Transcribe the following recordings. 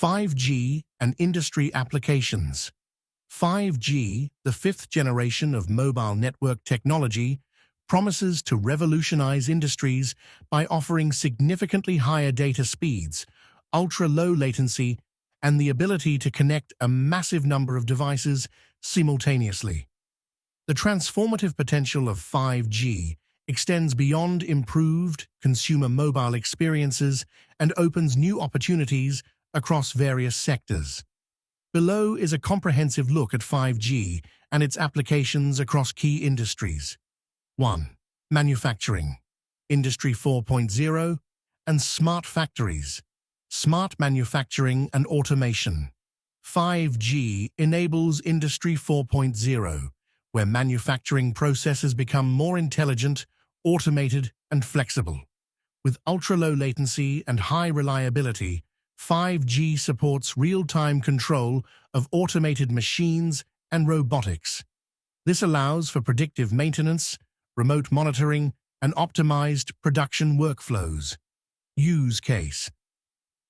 5G and industry applications. 5G, the fifth generation of mobile network technology, promises to revolutionize industries by offering significantly higher data speeds, ultra-low latency, and the ability to connect a massive number of devices simultaneously. The transformative potential of 5G extends beyond improved consumer mobile experiences and opens new opportunities across various sectors. Below is a comprehensive look at 5G and its applications across key industries. 1. Manufacturing, Industry 4.0, and smart factories, smart manufacturing and automation. 5G enables Industry 4.0, where manufacturing processes become more intelligent, automated, and flexible. With ultra-low latency and high reliability, 5G supports real-time control of automated machines and robotics. This allows for predictive maintenance, remote monitoring, and optimized production workflows. Use case.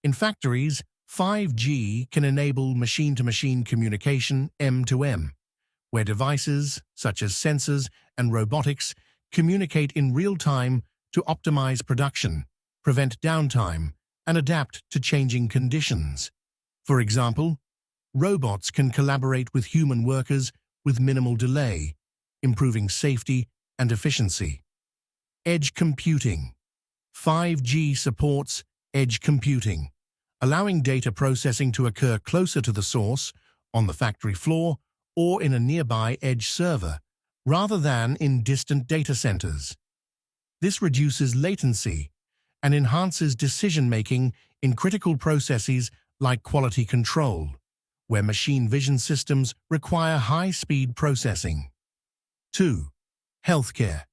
In factories, 5G can enable machine-to-machine communication M2M, where devices, such as sensors and robotics, communicate in real time to optimize production, prevent downtime, and adapt to changing conditions. For example, robots can collaborate with human workers with minimal delay, improving safety and efficiency. Edge computing. 5G supports edge computing, allowing data processing to occur closer to the source, on the factory floor, or in a nearby edge server, rather than in distant data centers. This reduces latency and enhances decision-making in critical processes like quality control, where machine vision systems require high-speed processing. 2. Healthcare,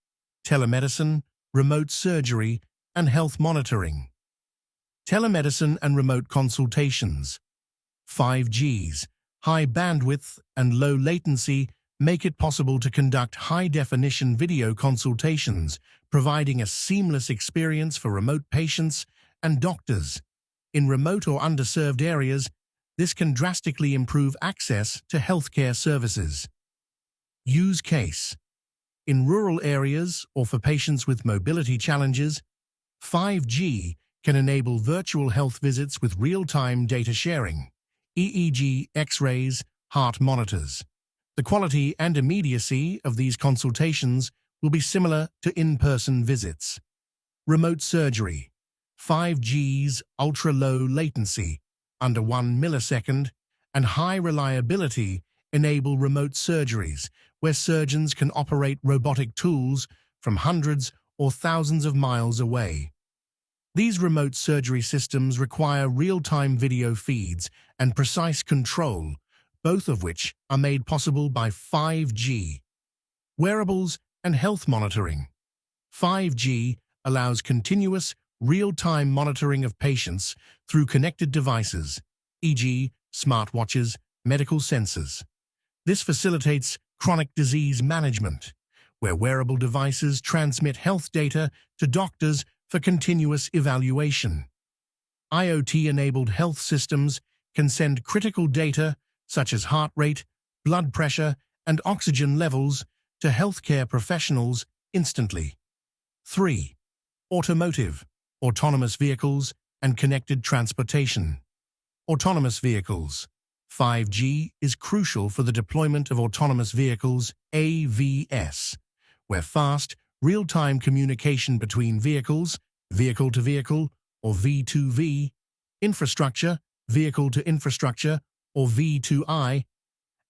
telemedicine, remote surgery, and health monitoring. Telemedicine and remote consultations. 5G's high bandwidth and low latency make it possible to conduct high-definition video consultations, providing a seamless experience for remote patients and doctors. In remote or underserved areas, this can drastically improve access to healthcare services. Use case. In rural areas or for patients with mobility challenges, 5G can enable virtual health visits with real-time data sharing, EEG, X-rays, heart monitors. The quality and immediacy of these consultations will be similar to in-person visits. Remote surgery. 5G's ultra-low latency, under 1 millisecond, and high reliability enable remote surgeries, where surgeons can operate robotic tools from hundreds or thousands of miles away. These remote surgery systems require real-time video feeds and precise control, both of which are made possible by 5G. Wearables and health monitoring. 5G allows continuous, real-time monitoring of patients through connected devices, e.g., smartwatches, medical sensors. This facilitates chronic disease management, where wearable devices transmit health data to doctors for continuous evaluation. IoT-enabled health systems can send critical data such as heart rate, blood pressure, and oxygen levels to healthcare professionals instantly. 3. Automotive, autonomous vehicles, and connected transportation. Autonomous vehicles. 5G is crucial for the deployment of autonomous vehicles, AVS, where fast, real-time communication between vehicles, vehicle-to-vehicle, or V2V, infrastructure, vehicle-to-infrastructure, or V2I,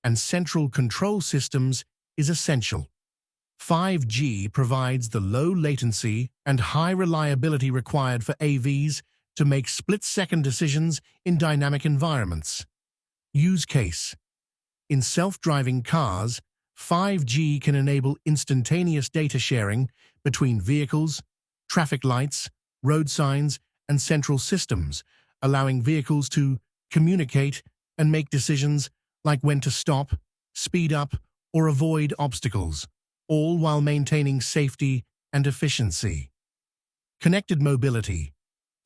and central control systems is essential. 5G provides the low latency and high reliability required for AVs to make split-second decisions in dynamic environments. Use case. In self-driving cars, 5G can enable instantaneous data sharing between vehicles, traffic lights, road signs, and central systems, allowing vehicles to communicate and make decisions like when to stop, speed up, or avoid obstacles, all while maintaining safety and efficiency. Connected mobility.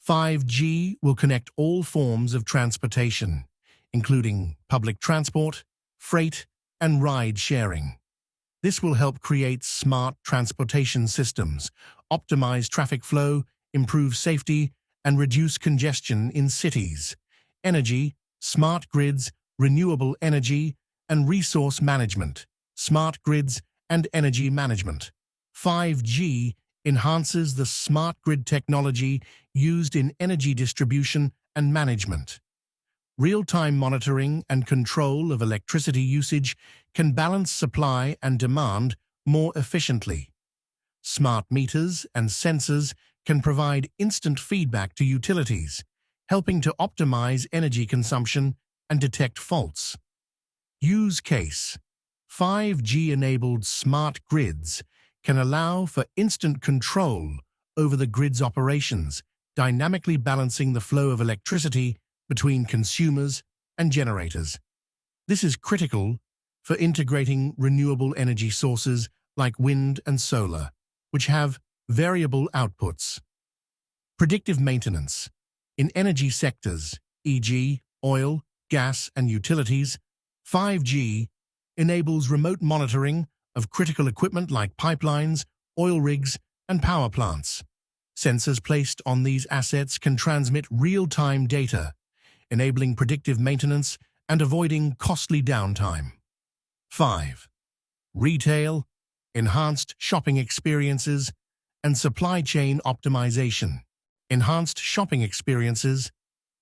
5G will connect all forms of transportation, including public transport, freight, and ride sharing. This will help create smart transportation systems, optimize traffic flow, improve safety, and reduce congestion in cities. Energy, smart grids, renewable energy, and resource management. Smart grids and energy management. 5G enhances the smart grid technology used in energy distribution and management. Real-time monitoring and control of electricity usage can balance supply and demand more efficiently. Smart meters and sensors can provide instant feedback to utilities, helping to optimize energy consumption and detect faults. Use case: 5G-enabled smart grids can allow for instant control over the grid's operations, dynamically balancing the flow of electricity between consumers and generators. This is critical for integrating renewable energy sources like wind and solar, which have variable outputs. Predictive maintenance. In energy sectors, e.g., oil, gas, and utilities, 5G enables remote monitoring of critical equipment like pipelines, oil rigs, and power plants. Sensors placed on these assets can transmit real-time data, enabling predictive maintenance and avoiding costly downtime. 5. Retail, enhanced shopping experiences, and supply chain optimization. Enhanced shopping experiences.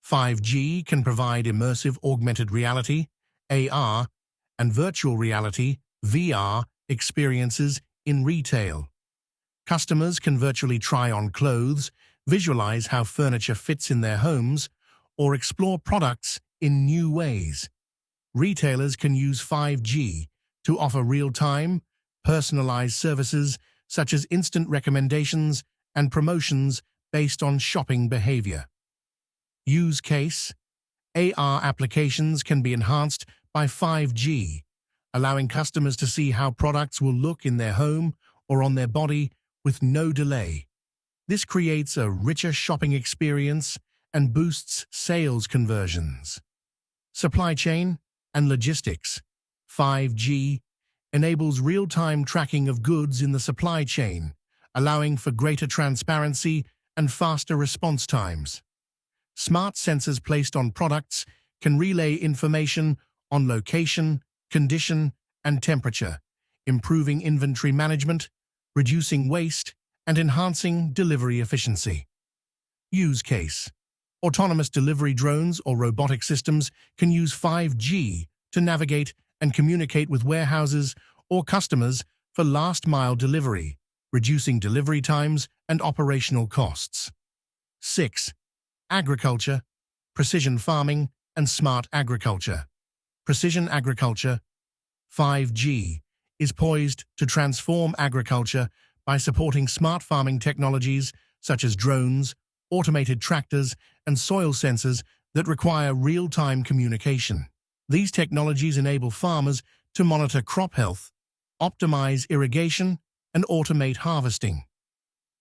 5G can provide immersive augmented reality, AR, and virtual reality, VR, experiences in retail. Customers can virtually try on clothes, visualize how furniture fits in their homes, or explore products in new ways. Retailers can use 5G to offer real-time, personalized services such as instant recommendations and promotions based on shopping behavior. Use case: AR applications can be enhanced by 5G, allowing customers to see how products will look in their home or on their body with no delay. This creates a richer shopping experience and boosts sales conversions. Supply chain and logistics. 5G enables real-time tracking of goods in the supply chain, allowing for greater transparency and faster response times. Smart sensors placed on products can relay information on location, condition, and temperature, improving inventory management, reducing waste, and enhancing delivery efficiency. Use case: autonomous delivery drones or robotic systems can use 5G to navigate and communicate with warehouses or customers for last-mile delivery, reducing delivery times and operational costs. 6. Agriculture, precision farming, and smart agriculture. Precision agriculture. 5G is poised to transform agriculture by supporting smart farming technologies such as drones, automated tractors, and soil sensors that require real-time communication. These technologies enable farmers to monitor crop health, optimize irrigation, and automate harvesting.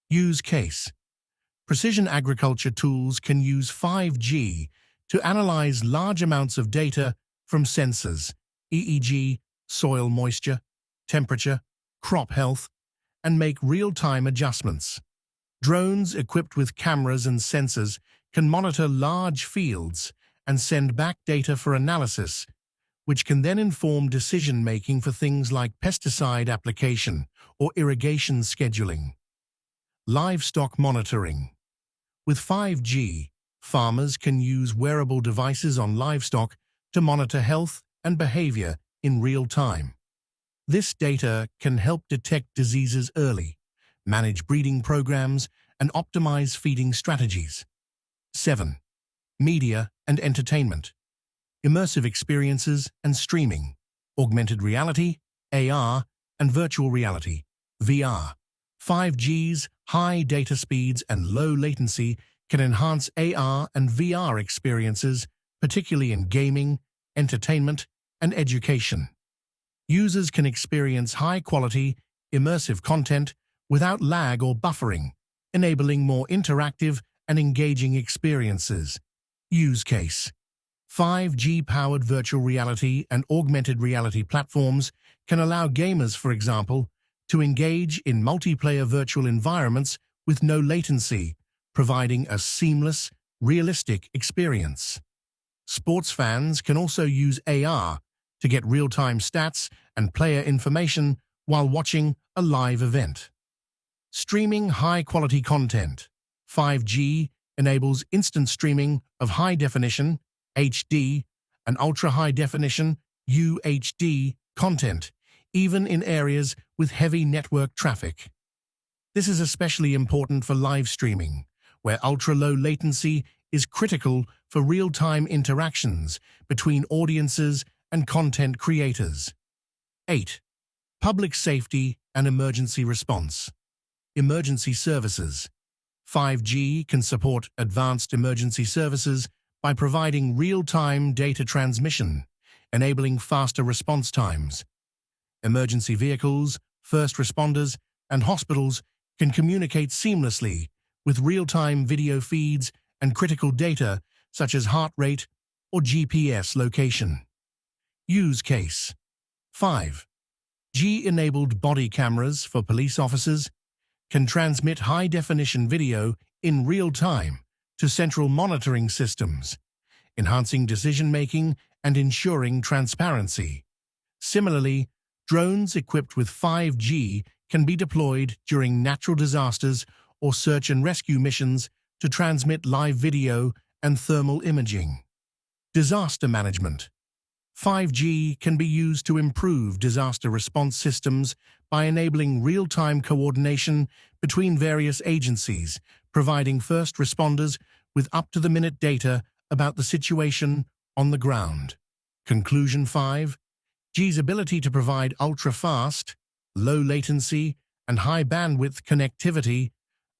Use case: precision agriculture tools can use 5G to analyze large amounts of data from sensors, e.g., soil moisture, temperature, crop health, and make real-time adjustments. Drones equipped with cameras and sensors can monitor large fields and send back data for analysis, which can then inform decision-making for things like pesticide application or irrigation scheduling. Livestock monitoring. With 5G, farmers can use wearable devices on livestock to monitor health and behavior in real time. This data can help detect diseases early, manage breeding programs, and optimize feeding strategies. 7. Media and entertainment. Immersive experiences and streaming. Augmented reality, AR, and virtual reality, VR. 5G's high data speeds and low latency can enhance AR and VR experiences, particularly in gaming, entertainment, and education. Users can experience high-quality, immersive content without lag or buffering, enabling more interactive and engaging experiences. Use case: 5G-powered virtual reality and augmented reality platforms can allow gamers, for example, to engage in multiplayer virtual environments with no latency, providing a seamless, realistic experience. Sports fans can also use AR to get real-time stats and player information while watching a live event. Streaming high-quality content. 5G enables instant streaming of high-definition (HD) and ultra-high-definition (UHD) content, even in areas with heavy network traffic. This is especially important for live streaming, where ultra-low latency is critical for real-time interactions between audiences and content creators. 8. Public safety and emergency response. Emergency services. 5G can support advanced emergency services by providing real-time data transmission, enabling faster response times. Emergency vehicles, first responders, and hospitals can communicate seamlessly with real-time video feeds and critical data such as heart rate or GPS location. Use case: 5G-enabled body cameras for police officers can transmit high-definition video in real time to central monitoring systems, enhancing decision-making and ensuring transparency. Similarly, drones equipped with 5G can be deployed during natural disasters or search and rescue missions to transmit live video and thermal imaging. Disaster management. 5G can be used to improve disaster response systems by enabling real-time coordination between various agencies, providing first responders with up-to-the-minute data about the situation on the ground. Conclusion: 5G's ability to provide ultra-fast, low-latency, and high-bandwidth connectivity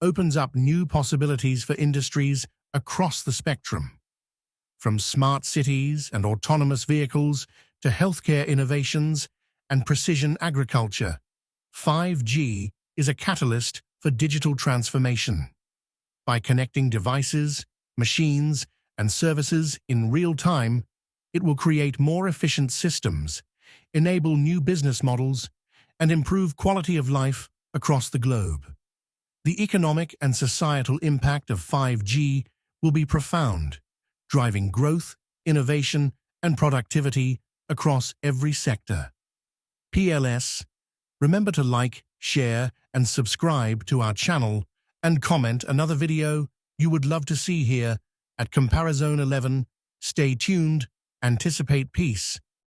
opens up new possibilities for industries across the spectrum. From smart cities and autonomous vehicles to healthcare innovations and precision agriculture, 5G is a catalyst for digital transformation. By connecting devices, machines, and services in real time, it will create more efficient systems, enable new business models, and improve quality of life across the globe. The economic and societal impact of 5G will be profound, driving growth, innovation, and productivity across every sector. PLS, remember to like, share, and subscribe to our channel and comment another video you would love to see here at Comparison 11. Stay tuned, anticipate peace,